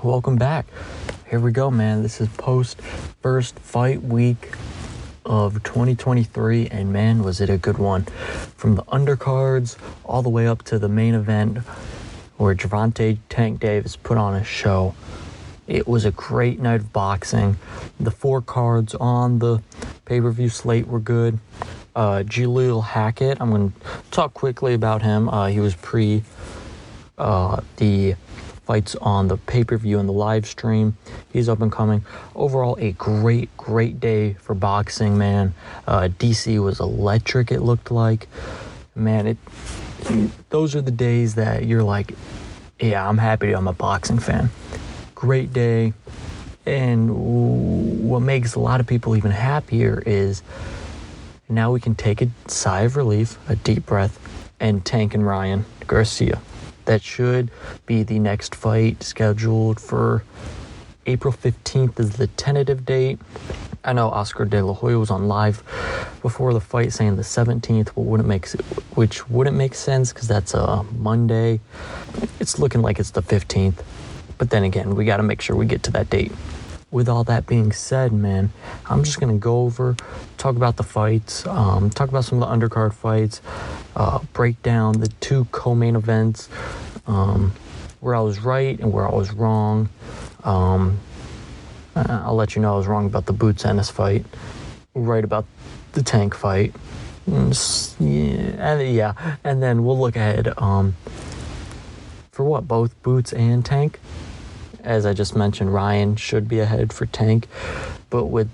Welcome back. Here we go, man. This is post first fight week of 2023, and man, was it a good one. From the undercards all the way up to the main event where Gervonta Tank Davis put on a show. It was a great night of boxing. The 4 cards on the pay-per-view slate were good. Jaleel Hackett, I'm going to talk quickly about him. He was the fights on the pay-per-view and the live stream. He's up and coming. Overall, a great day for boxing, man. DC was electric, it looked like. Man, those are the days that you're like, yeah, I'm happy I'm a boxing fan. Great day. And what makes a lot of people even happier is now we can take a sigh of relief, a deep breath, and Tank and Ryan Garcia. That should be the next fight scheduled for April 15th is the tentative date. I know Oscar De La Hoya was on live before the fight saying the 17th, which wouldn't make sense because that's a Monday. It's looking like it's the 15th. But then again, we got to make sure we get to that date. With all that being said, man, I'm just going to go over, talk about the fights, talk about some of the undercard fights, break down the 2 co-main events, where I was right and where I was wrong. I'll let you know I was wrong about the Boots Ennis fight, right about the Tank fight. And then we'll look ahead for what, both Boots and Tank. As I just mentioned, Ryan should be ahead for Tank. But with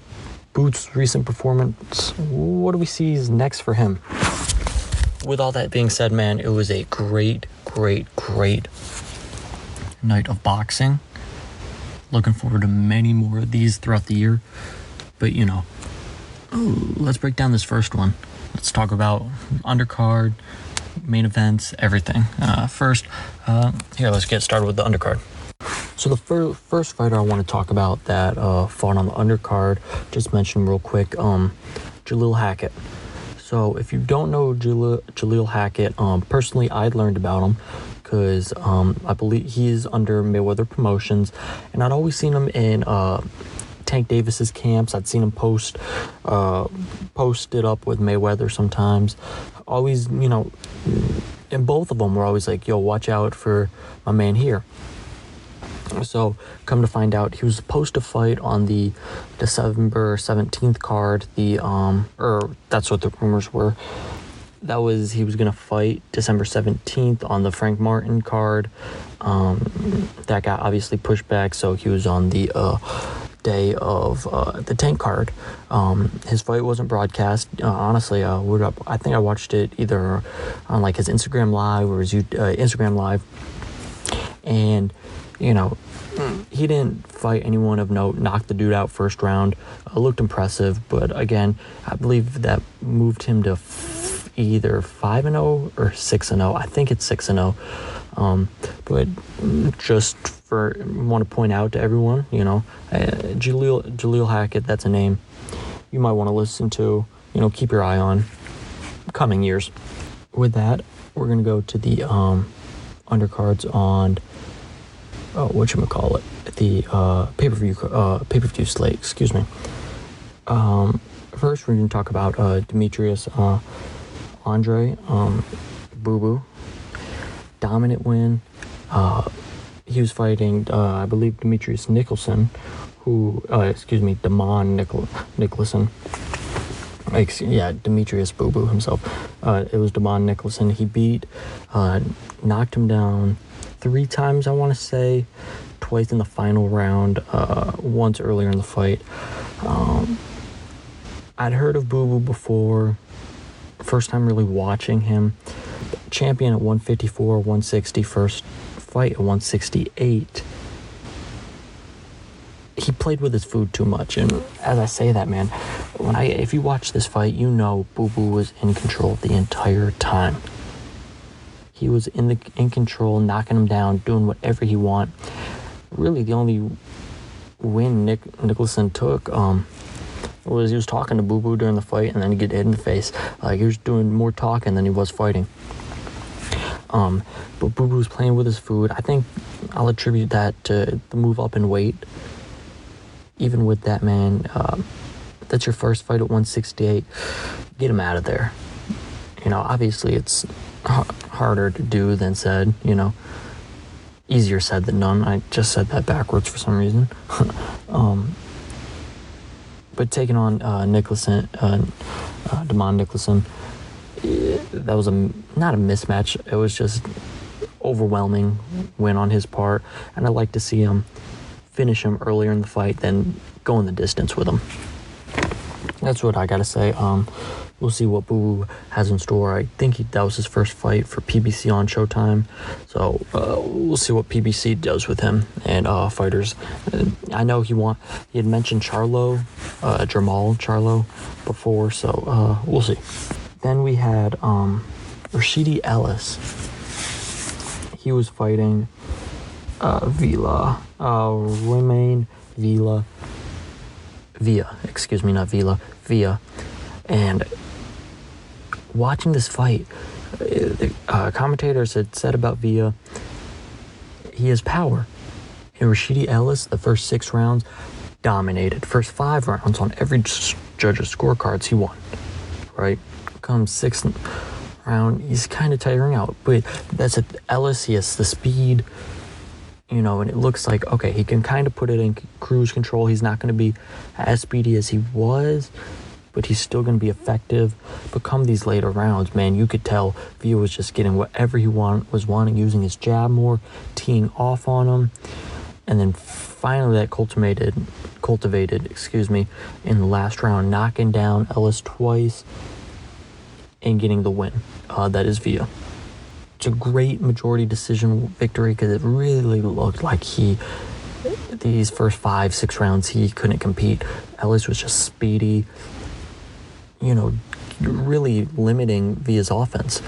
Boots' recent performance, what do we see is next for him? With all that being said, man, it was a great night of boxing. Looking forward to many more of these throughout the year. But, let's break down this first one. Let's talk about undercard, main events, everything. First, let's get started with the undercard. So the first fighter I want to talk about that fought on the undercard, just mention real quick, Jaleel Hackett. So if you don't know Jaleel Hackett, personally I'd learned about him because I believe he's under Mayweather Promotions, and I'd always seen him in Tank Davis's camps. I'd seen him posted up with Mayweather sometimes. Always, and both of them were always like, yo, watch out for my man here. So, come to find out, he was supposed to fight on the December 17th card. That's what the rumors were. He was going to fight December 17th on the Frank Martin card. That got obviously pushed back, so he was on the day of the Tank card. His fight wasn't broadcast. Honestly, I think I watched it either on like his Instagram Live or his Instagram Live. And he didn't fight anyone of note, knocked the dude out first round. Looked impressive, but again, I believe that moved him to either 5-0 or 6-0. I think it's 6-0. But just want to point out to everyone, Jaleel Hackett, that's a name you might want to listen to, keep your eye on coming years. With that, we're going to go to the undercards on the pay-per-view slate, excuse me. First, we're going to talk about Demetrius Andre Boo Boo. Dominant win. He was fighting, I believe, Demetrius Nicholson, Damon Nicholson. Demetrius Boo Boo himself. It was Damon Nicholson. He knocked him down 3 times, I want to say, twice in the final round, once earlier in the fight. I'd heard of Boo Boo before, first time really watching him. Champion at 154, 160, first fight at 168. He played with his food too much, and as I say that, man, if you watch this fight, Boo Boo was in control the entire time. He was in control, knocking him down, doing whatever he wanted. Really, the only win Nicholson took was he was talking to Boo Boo during the fight, and then he get hit in the face. He was doing more talking than he was fighting. But Boo Boo was playing with his food. I think I'll attribute that to the move up in weight. Even with that, man, that's your first fight at 168. Get him out of there. Obviously it's harder to do than said, Easier said than done. I just said that backwards for some reason. But taking on Nicholson, Demond Nicholson, that was not a mismatch. It was just overwhelming win on his part, and I'd like to see him finish him earlier in the fight than go in the distance with him. That's what I gotta say. We'll see what Boo has in store. I think that was his first fight for PBC on Showtime, so we'll see what PBC does with him and fighters. I know he had mentioned Jamal Charlo before, so we'll see. Then we had Rashidi Ellis. He was fighting Romain Villa, and watching this fight, the commentators had said about Villa, he has power. And Rashidi Ellis, the first 6 rounds, dominated. First 5 rounds on every judge's scorecards, he won. Right? Comes 6th round, he's kind of tiring out. But that's it. Ellis, he has the speed, and it looks like, okay, he can kind of put it in cruise control. He's not going to be as speedy as he was, but he's still going to be effective. But come these later rounds, man, you could tell Villa was just getting whatever he was wanting, using his jab more, teeing off on him. And then finally that cultivated, in the last round, knocking down Ellis twice and getting the win. That is Villa. It's a great majority decision victory because it really looked like these first 5-6 rounds, he couldn't compete. Ellis was just speedy, really limiting Villa's offense.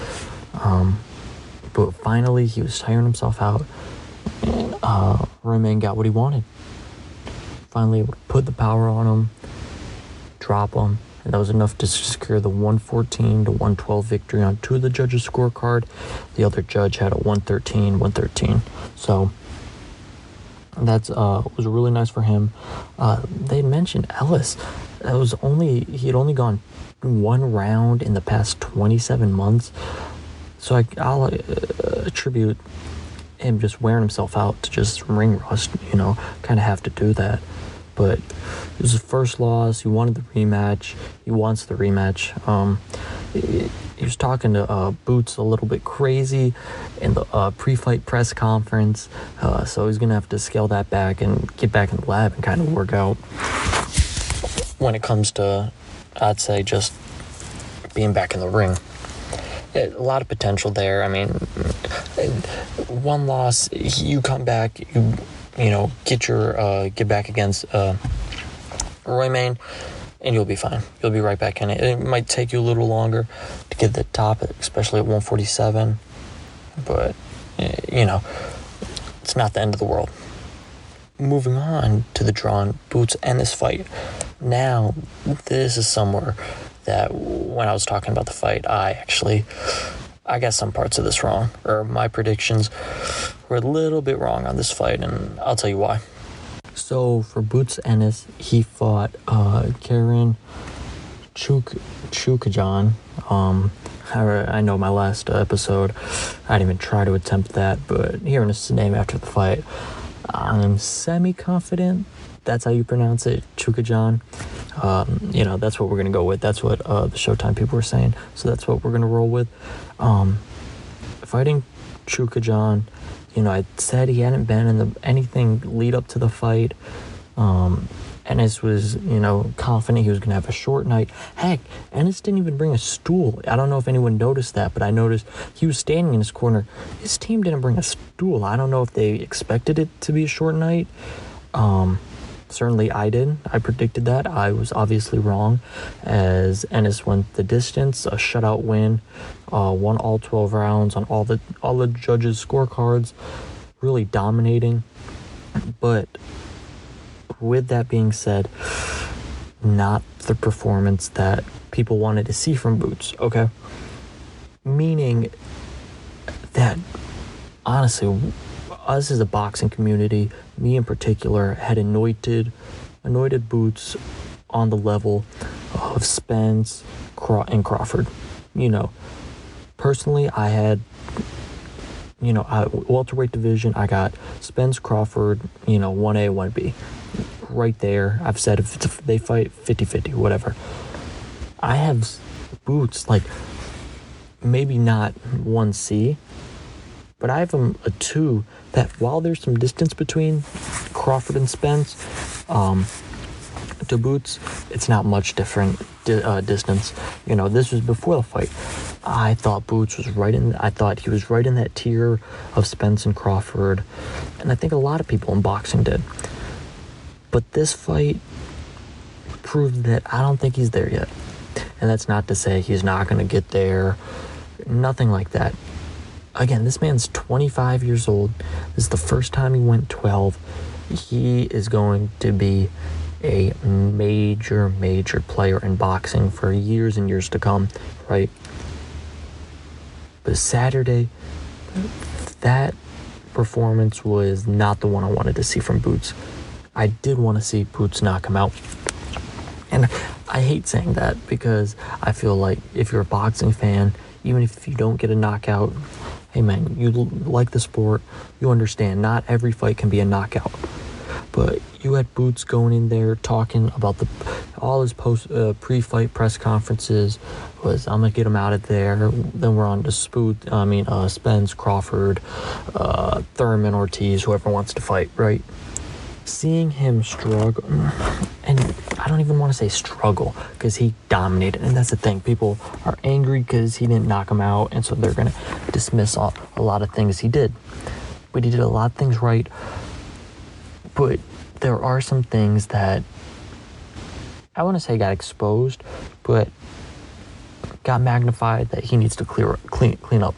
But finally, he was tiring himself out, and Romain got what he wanted. Finally able to put the power on him, drop him, and that was enough to secure the 114 to 112 victory on 2 of the judges' scorecard. The other judge had a 113. So that's was really nice for him. They mentioned Ellis. He had only gone 1 round in the past 27 months. So I'll attribute him just wearing himself out to just ring rust, kind of have to do that. But it was his first loss. He wanted the rematch. He wants the rematch. He was talking to Boots a little bit crazy in the pre-fight press conference. So he's going to have to scale that back and get back in the lab and kind of work out. When it comes to, I'd say, just being back in the ring. A lot of potential there. I mean, 1 loss, you come back, get back against Romain, and you'll be fine. You'll be right back in it. It might take you a little longer to get the top, especially at 147, but, it's not the end of the world. Moving on to the Jaron Boots Ennis fight. Now, this is somewhere that when I was talking about the fight, I got some parts of this wrong, or my predictions were a little bit wrong on this fight, and I'll tell you why. So for Boots Ennis, he fought Jaron Chukajan. I know my last episode, I didn't even try to attempt that, but hearing his name after the fight, I'm semi-confident that's how you pronounce it, Chukajan. That's what we're going to go with. That's what the Showtime people were saying, so that's what we're going to roll with. Fighting Chukajan, I said he hadn't been in anything lead up to the fight. Ennis was, confident he was going to have a short night. Heck, Ennis didn't even bring a stool. I don't know if anyone noticed that, but I noticed he was standing in his corner. His team didn't bring a stool. I don't know if they expected it to be a short night. Certainly I did. I predicted that. I was obviously wrong, as Ennis went the distance, a shutout win, won all 12 rounds on all the judges' scorecards, really dominating. But with that being said, not the performance that people wanted to see from Boots, okay? Meaning that, honestly, us as a boxing community, me in particular, had anointed Boots on the level of Spence and Crawford. Personally, I had, welterweight division, I got Spence, Crawford, 1A, 1B. Right there. I've said if they fight 50-50, whatever. I have Boots, maybe not 1C, but I have him a 2 that while there's some distance between Crawford and Spence, to Boots, it's not much different distance. This was before the fight. I thought Boots was I thought he was right in that tier of Spence and Crawford, and I think a lot of people in boxing did. But this fight proved that I don't think he's there yet. And that's not to say he's not going to get there. Nothing like that. Again, this man's 25 years old. This is the first time he went 12. He is going to be a major, major player in boxing for years and years to come, right? But Saturday, that performance was not the one I wanted to see from Boots. I did want to see Boots knock him out. And I hate saying that because I feel like if you're a boxing fan, even if you don't get a knockout, hey man, you like the sport, you understand not every fight can be a knockout. But you had Boots going in there talking about all his pre-fight press conferences was, I'm gonna get him out of there. Then we're on to Spence, Crawford, Thurman, Ortiz, whoever wants to fight, right? Seeing him struggle, and I don't even want to say struggle because he dominated, and that's the thing. People are angry because he didn't knock him out, and so they're going to dismiss a lot of things he did. But he did a lot of things right, but there are some things that I want to say got exposed, but got magnified that he needs to clean up.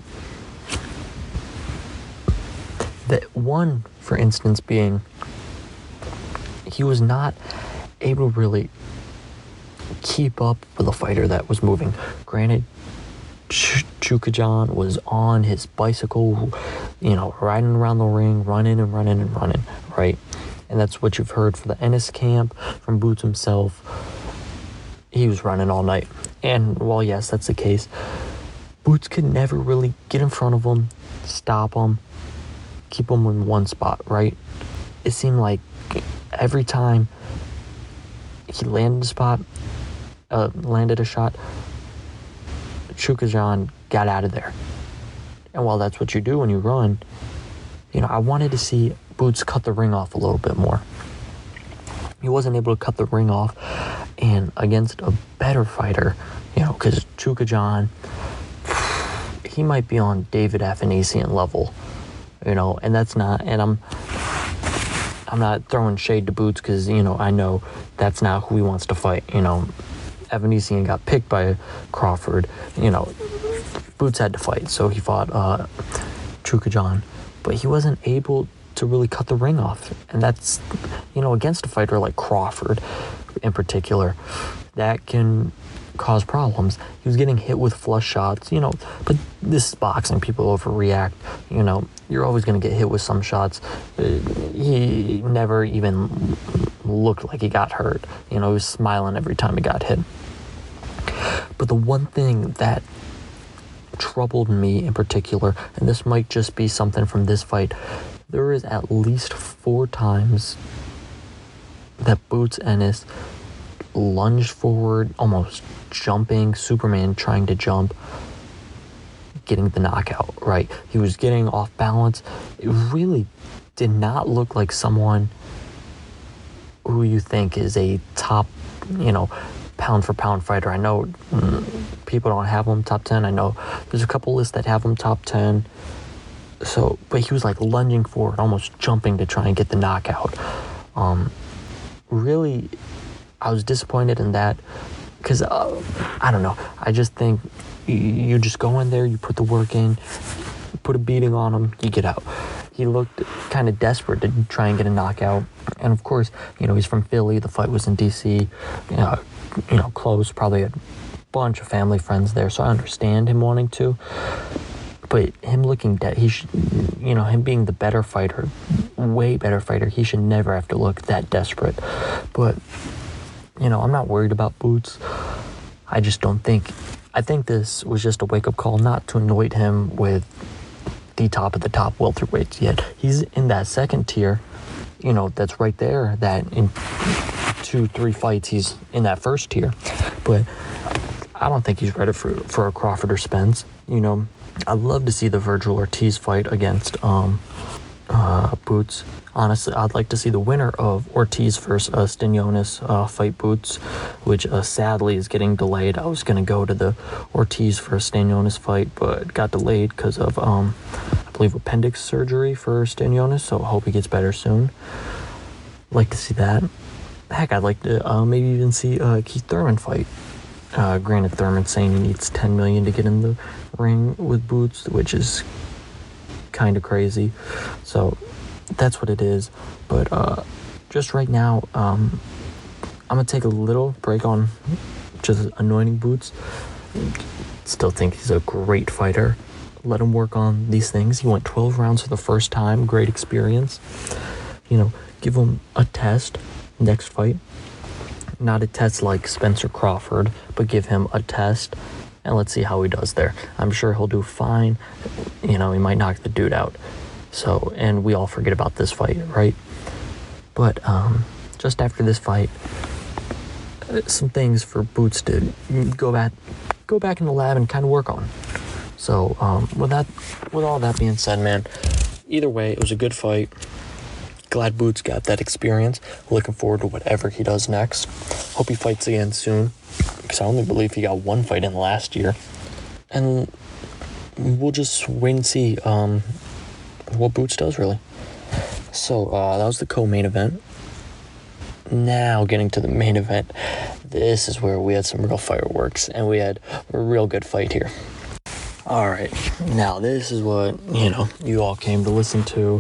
That one, for instance, being he was not able to really keep up with a fighter that was moving. Granted, Chukajan was on his bicycle, riding around the ring, running, right? And that's what you've heard for the Ennis camp, from Boots himself. He was running all night. And while yes, that's the case, Boots could never really get in front of him, stop him, keep him in one spot, right? It seemed like every time he landed a shot, Chukajan got out of there. And while that's what you do when you run, I wanted to see Boots cut the ring off a little bit more. He wasn't able to cut the ring off, and against a better fighter, because Chukajan, he might be on David Afanasian level, and that's not, and I'm not throwing shade to Boots because, I know that's not who he wants to fight. Afanasian got picked by Crawford. Boots had to fight, so he fought Chukajan. But he wasn't able to really cut the ring off. And that's, against a fighter like Crawford in particular, that can cause problems. He was getting hit with flush shots, but this is boxing. People overreact. You're always going to get hit with some shots. He never even looked like he got hurt. He was smiling every time he got hit. But the one thing that troubled me in particular, and this might just be something from this fight, there is at least 4 times that Boots Ennis lunged forward, almost jumping, Superman trying to jump, getting the knockout, right? He was getting off balance. It really did not look like someone who you think is a top, pound for pound fighter. I know people don't have him top 10. I know there's a couple lists that have him top 10. So, but he was lunging forward, almost jumping to try and get the knockout. Really, I was disappointed in that because, I don't know. I just think you just go in there, you put the work in, put a beating on him, you get out. He looked kind of desperate to try and get a knockout. And of course, he's from Philly. The fight was in D.C., close, probably a bunch of family friends there. So I understand him wanting to. But him looking dead, him being the better fighter, way better fighter, he should never have to look that desperate. But, I'm not worried about Boots. I think this was just a wake-up call not to anoint him with the top of the top welterweights yet. He's in that second tier, that's right there, that in 2-3 fights he's in that first tier. But I don't think he's ready for a Crawford or Spence. I'd love to see the Virgil Ortiz fight against Boots. Honestly, I'd like to see the winner of Ortiz versus Stanionis fight Boots, which sadly is getting delayed. I was going to go to the Ortiz versus Stanionis fight, but got delayed because of, I believe, appendix surgery for Stanionis, so I hope he gets better soon. Like to see that. Heck, I'd like to maybe even see Keith Thurman fight. Granted, Thurman's saying he needs $10 million to get in the ring with Boots, which is kind of crazy. So that's what it is. But just right now, I'm gonna take a little break on just anointing Boots. Still think he's a great fighter. Let him work on these things. He went 12 rounds for the first time. Great experience. Give him a test next fight. Not a test like Spencer Crawford, but give him a test, and let's see how he does there. I'm sure he'll do fine. He might knock the dude out. So, and we all forget about this fight, right? But just after this fight, some things for Boots to go back in the lab and kind of work on. So, with all that being said, man, either way, it was a good fight. Glad Boots got that experience. Looking forward to whatever he does next. Hope he fights again soon, because I only believe he got one fight in last year. And we'll just wait and see what Boots does, really. So that was the co-main event. Now getting to the main event. This is where we had some real fireworks, and we had a real good fight here. Alright, now this is what, you all came to listen to.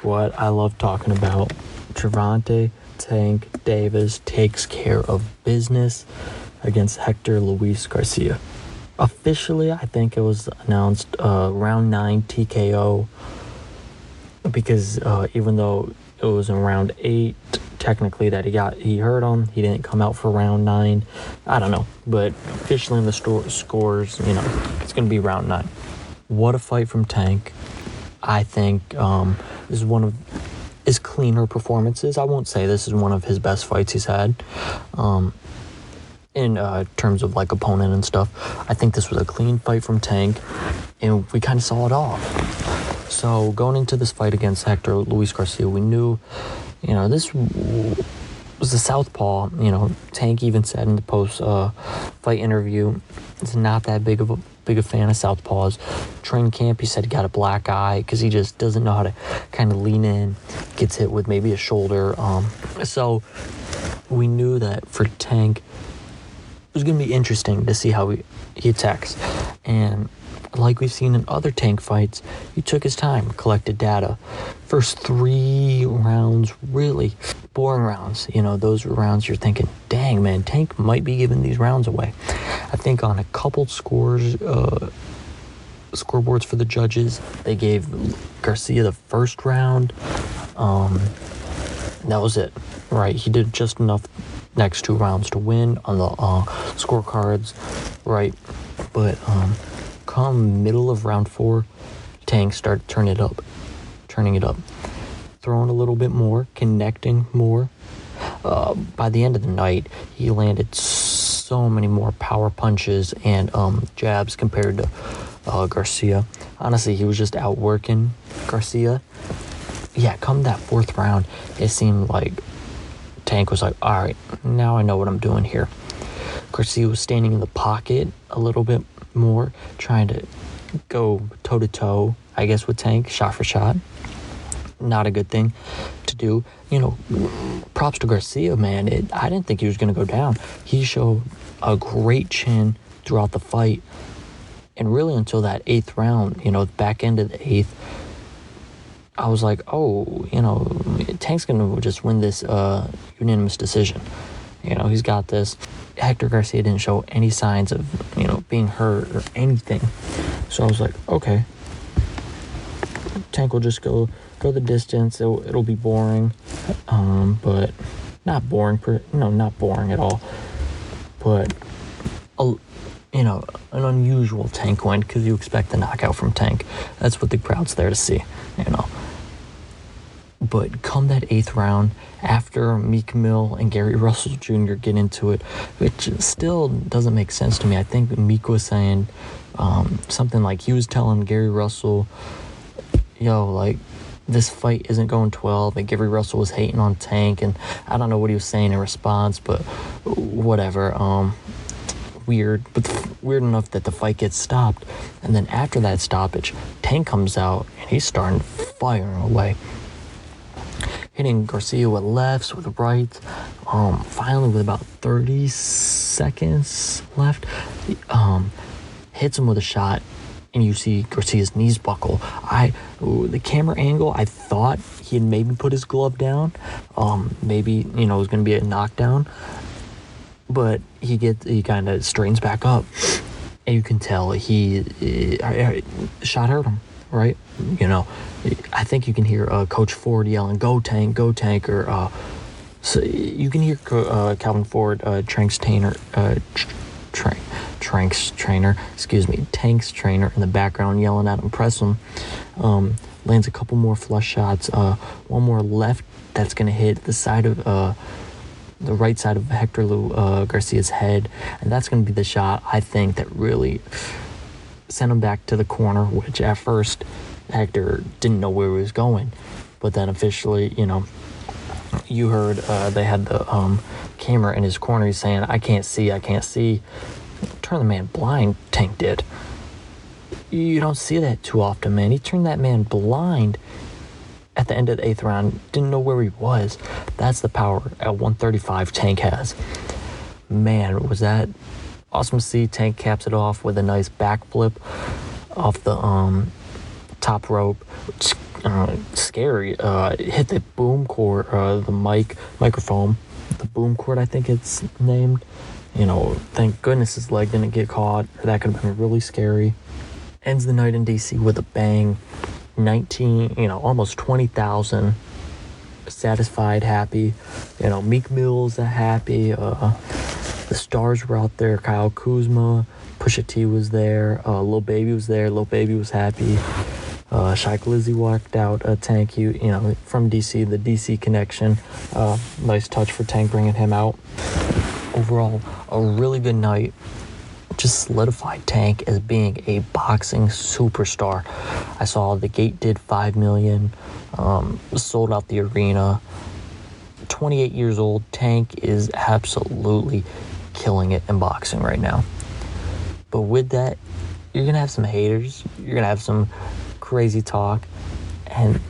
What I love talking about. Gervonta Tank Davis takes care of business against Hector Luis Garcia. Officially, I think it was announced round 9 TKO, because even though it was in round 8, technically that he hurt him, he didn't come out for round 9. I don't know, but officially in the scores, it's going to be round 9. What a fight from Tank. I think this is one of his cleaner performances. I won't say this is one of his best fights he's had in terms of like opponent and stuff. I think this was a clean fight from Tank, and we kind of saw it off. So going into this fight against Hector Luis Garcia, we knew, this was a southpaw. Tank even said in the post-fight interview, it's not that big a fan of southpaws. Training camp, he said he got a black eye because he just doesn't know how to kind of lean in, gets hit with maybe a shoulder. So we knew that for Tank, it was going to be interesting to see how he attacks. And like we've seen in other Tank fights, he took his time, collected data. First 3 rounds, really boring rounds. Those were rounds you're thinking, dang, man, Tank might be giving these rounds away. I think on a couple scoreboards for the judges, they gave Garcia the first round. That was it, right? He did just enough next 2 rounds to win on the scorecards, right? But come middle of round 4, Tank started turning it up, throwing a little bit more, connecting more. By the end of the night, he landed so many more power punches and jabs compared to Garcia. Honestly, he was just outworking Garcia. Yeah, come that 4th round, it seemed like Tank was like, all right, now I know what I'm doing here. Garcia was standing in the pocket a little bit more, trying to go toe-to-toe, I guess, with Tank, shot for shot. Not a good thing to do. Props to Garcia, man. I didn't think he was going to go down. He showed a great chin throughout the fight. And really until that 8th round, back end of the 8th, I was like, oh, Tank's going to just win this unanimous decision. He's got this. Hector Garcia didn't show any signs of, being hurt or anything. So I was like, okay, Tank will just go the distance. It'll be boring, but not boring. Not boring at all. But an unusual Tank win because you expect a knockout from Tank. That's what the crowd's there to see. But come that 8th round, after Meek Mill and Gary Russell Jr. get into it, which still doesn't make sense to me. I think Meek was saying something like he was telling Gary Russell, this fight isn't going 12, and Gary Russell was hating on Tank, and I don't know what he was saying in response, but whatever. Weird, but weird enough that the fight gets stopped. And then after that stoppage, Tank comes out, and he's starting firing away. Hitting Garcia with lefts, with rights. Finally, with about 30 seconds left, hits him with a shot, and you see Garcia's knees buckle. The camera angle, I thought he had maybe put his glove down. Maybe, it was going to be a knockdown. But he kind of straightens back up. And you can tell he shot hurt him, right? I think you can hear Coach Ford yelling, "Go Tank, go Tank," or so you can hear Calvin Ford, Tank's trainer, Tank's trainer in the background yelling at him, press him. Lands a couple more flush shots, one more left that's gonna hit the side of the right side of Hector Garcia's head, and that's gonna be the shot I think that really sent him back to the corner, which at first Hector didn't know where he was going, but then officially, you heard they had the camera in his corner. He's saying, I can't see. Turn the man blind, Tank did. You don't see that too often, man. He turned that man blind at the end of the 8th round. Didn't know where he was. That's the power at 135 Tank has. Man, was that awesome to see. Tank caps it off with a nice backflip off the top rope. Scary. Hit the boom cord, the microphone, the boom cord, I think it's named. Thank goodness his leg didn't get caught. That could have been really scary. Ends the night in DC with a bang. Almost 20,000 satisfied, happy. Meek Mill's happy. The stars were out there. Kyle Kuzma, Pusha T was there. Lil Baby was there. Lil Baby was happy. Shaq Lizzie walked out. Tank, from DC, the DC connection. Nice touch for Tank bringing him out. Overall, a really good night. Just solidified Tank as being a boxing superstar. I saw the gate did 5 million, sold out the arena. 28 years old, Tank is absolutely killing it in boxing right now. But with that, you're going to have some haters. You're going to have some crazy talk. And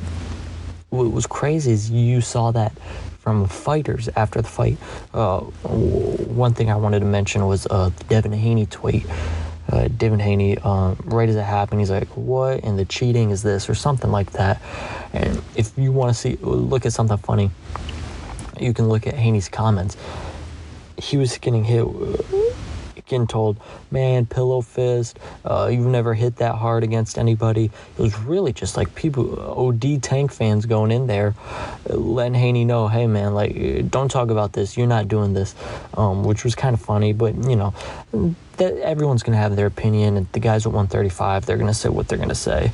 what was crazy is you saw that from fighters after the fight. One thing I wanted to mention was the Devin Haney tweet. Devin Haney, right as it happened, he's like, "What? And the cheating is this," or something like that. And if you want to look at something funny, you can look at Haney's comments. He was getting told, "Man, pillow fist, you've never hit that hard against anybody." It was really just like people, OD Tank fans going in there, letting Haney know, "Hey man, don't talk about this, you're not doing this," which was kind of funny, but that everyone's going to have their opinion, and the guys at 135, they're going to say what they're going to say.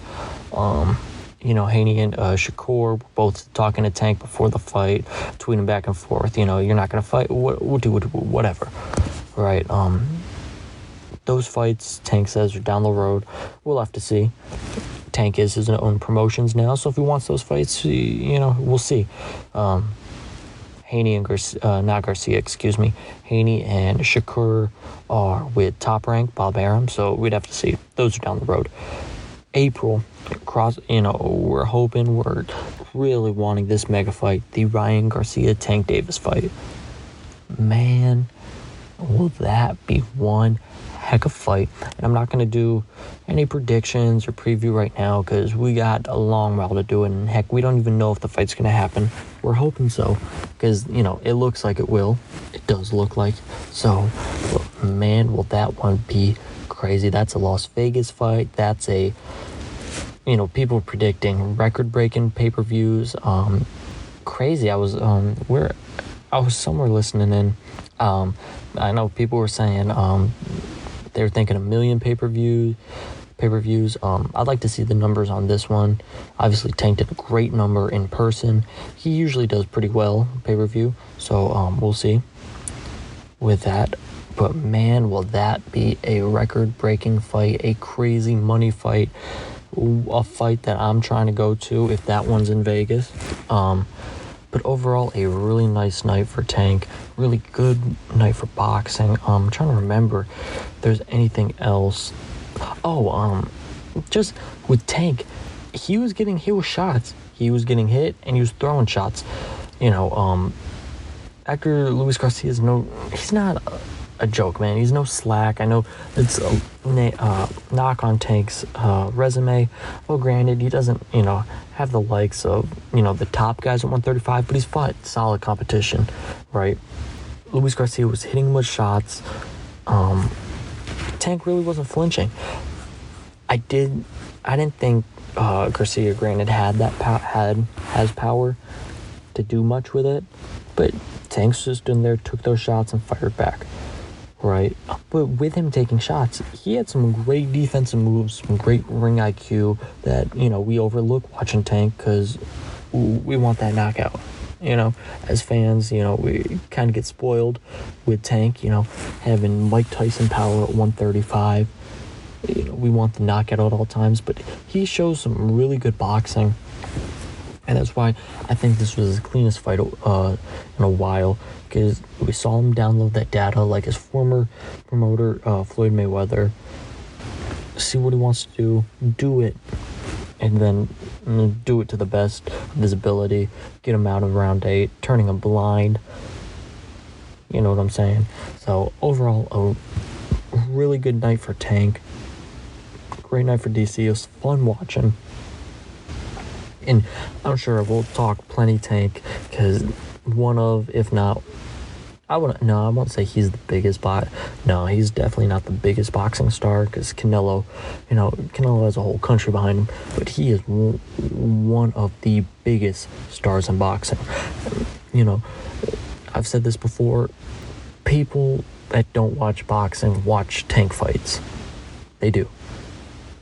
Haney and Shakur were both talking to Tank before the fight, tweeting back and forth, you're not going to fight, whatever, right? Those fights, Tank says, are down the road. We'll have to see. Tank is his own promotions now, so if he wants those fights, we'll see. Haney and Haney and Shakur are with Top Rank, Bob Arum, so we'd have to see. Those are down the road. April, we're really wanting this mega fight, the Ryan Garcia Tank Davis fight. Man, will that be one heck of a fight. And I'm not going to do any predictions or preview right now because we got a long while to do it, and heck, we don't even know if the fight's going to happen. We're hoping so because, it looks like it will. It does look like. So, man, will that one be crazy. That's a Las Vegas fight. That's a, people predicting record-breaking pay-per-views. Crazy. I was somewhere listening in. I know people were saying they were thinking 1 million pay-per-views. I'd like to see the numbers on this one. Obviously, Tank did a great number in person. He usually does pretty well pay-per-view, so we'll see with that. But man, will that be a record-breaking fight, a crazy money fight, a fight that I'm trying to go to if that one's in Vegas. But overall, a really nice night for Tank. Really good night for boxing. I'm trying to remember if there's anything else. Just with Tank, he was getting hit with shots. He was getting hit and he was throwing shots. After Luis Garcia's he's not a joke, man. He's no slack. I know it's a knock on Tank's resume. Well, granted, he doesn't, have the likes of, the top guys at 135, but he's fought solid competition, right? Luis Garcia was hitting him with shots. Tank really wasn't flinching. I didn't think Garcia, granted, has power to do much with it, but Tank's just in there, took those shots and fired back, right? But with him taking shots, he had some great defensive moves, some great ring IQ that, we overlook watching Tank because we want that knockout. As fans, we kind of get spoiled with Tank, having Mike Tyson power at 135. We want the knockout at all times, but he shows some really good boxing. And that's why I think this was his cleanest fight in a while, because we saw him download that data like his former promoter, Floyd Mayweather. See what he wants to do it, and then do it to the best of his ability, get him out of round 8, turning him blind. You know what I'm saying? So overall, a really good night for Tank. Great night for DC. It was fun watching. And I'm sure we'll talk plenty Tank, because one of, if not, I won't say he's the biggest No, he's definitely not the biggest boxing star, because Canelo has a whole country behind him, but he is one of the biggest stars in boxing. I've said this before, people that don't watch boxing watch Tank fights. They do.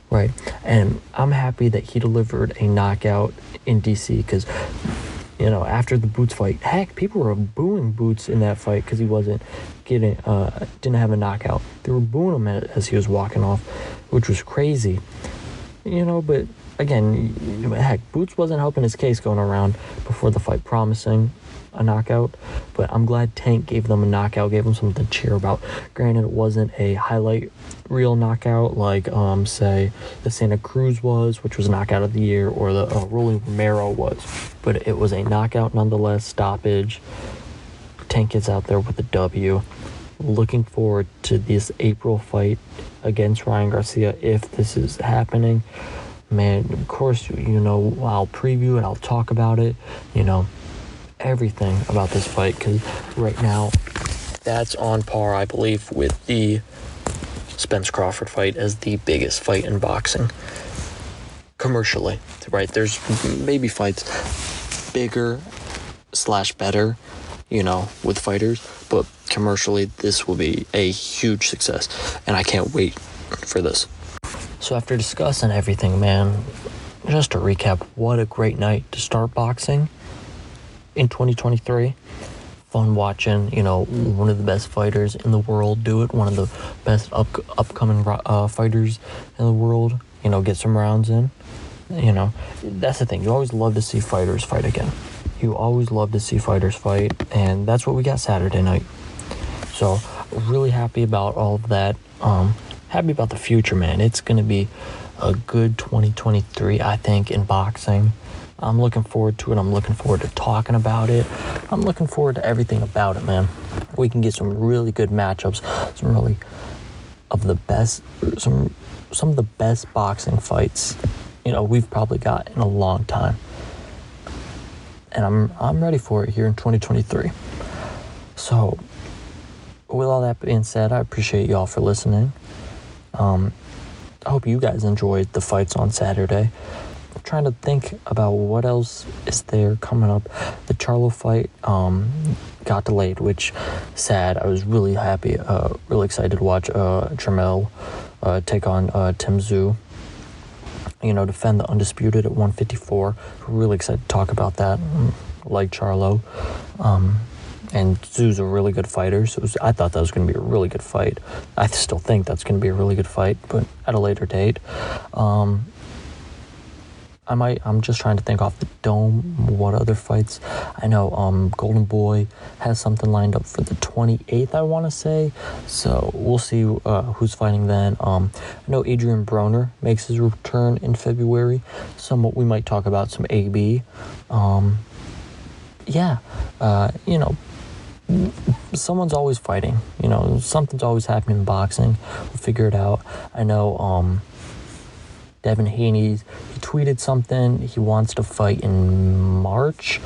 Right, and I'm happy that he delivered a knockout in DC, because, after the Boots fight, heck, people were booing Boots in that fight because he wasn't didn't have a knockout. They were booing him as he was walking off, which was crazy, but again, heck, Boots wasn't helping his case going around before the fight, promising a knockout, but I'm glad Tank gave them a knockout, gave them something to cheer about. Granted, it wasn't a highlight reel knockout like, say, the Santa Cruz was, which was knockout of the year, or the Rolling Romero was, but it was a knockout nonetheless, stoppage. Tank gets out there with the W. Looking forward to this April fight against Ryan Garcia, if this is happening. Man, of course, I'll preview it, I'll talk about it, everything about this fight, because right now that's on par, I believe, with the Spence Crawford fight as the biggest fight in boxing commercially, right? There's maybe fights bigger / better, with fighters, but commercially this will be a huge success, and I can't wait for this. So after discussing everything, man, just to recap, what a great night to start boxing in 2023. Fun watching, one of the best fighters in the world do it. One of the best upcoming fighters in the world, get some rounds in. That's the thing. You always love to see fighters fight again. You always love to see fighters fight, and that's what we got Saturday night. So, really happy about all of that. Happy about the future, man. It's going to be a good 2023, I think, in boxing. I'm looking forward to it. I'm looking forward to talking about it. I'm looking forward to everything about it, man. We can get some really good matchups, some of the best boxing fights, we've probably got in a long time. And I'm ready for it here in 2023. So, with all that being said, I appreciate y'all for listening. I hope you guys enjoyed the fights on Saturday. I'm trying to think about what else is there coming up. The Charlo fight got delayed, which sad. I was really happy, really excited to watch Tramel take on Tim Tszyu. Defend the undisputed at 154. Really excited to talk about that. Like Charlo. And Tzew's a really good fighter, so I thought that was going to be a really good fight. I still think that's going to be a really good fight, but at a later date. I'm just trying to think off the dome what other fights. I know Golden Boy has something lined up for the 28th, I want to say. So we'll see who's fighting then. I know Adrian Broner makes his return in February. We might talk about some AB. Someone's always fighting. Something's always happening in boxing. We'll figure it out. I know Devin Haney, he tweeted something. He wants to fight in March,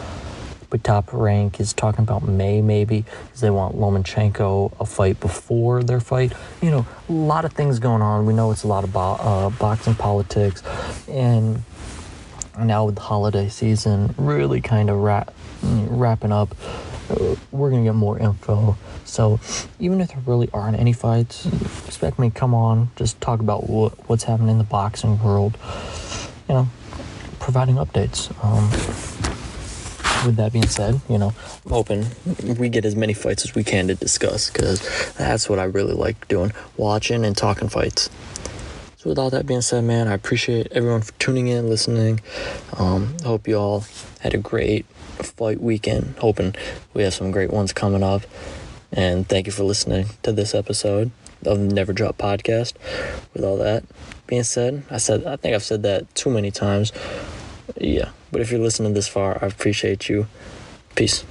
but Top Rank is talking about May maybe, because they want Lomachenko a fight before their fight. A lot of things going on. We know it's a lot of boxing politics, and now with the holiday season really kind of wrapping up, we're going to get more info. So even if there really aren't any fights, expect me to come on, just talk about what's happening in the boxing world, providing updates. With that being said, I'm hoping we get as many fights as we can to discuss, because that's what I really like doing, watching and talking fights. So with all that being said, man, I appreciate everyone for tuning in, listening. Hope you all had a great fight weekend. Hoping we have some great ones coming up. And thank you for listening to this episode of the Never Drop Podcast. With all that being said, I think I've said that too many times. Yeah, but if you're listening this far, I appreciate you. Peace.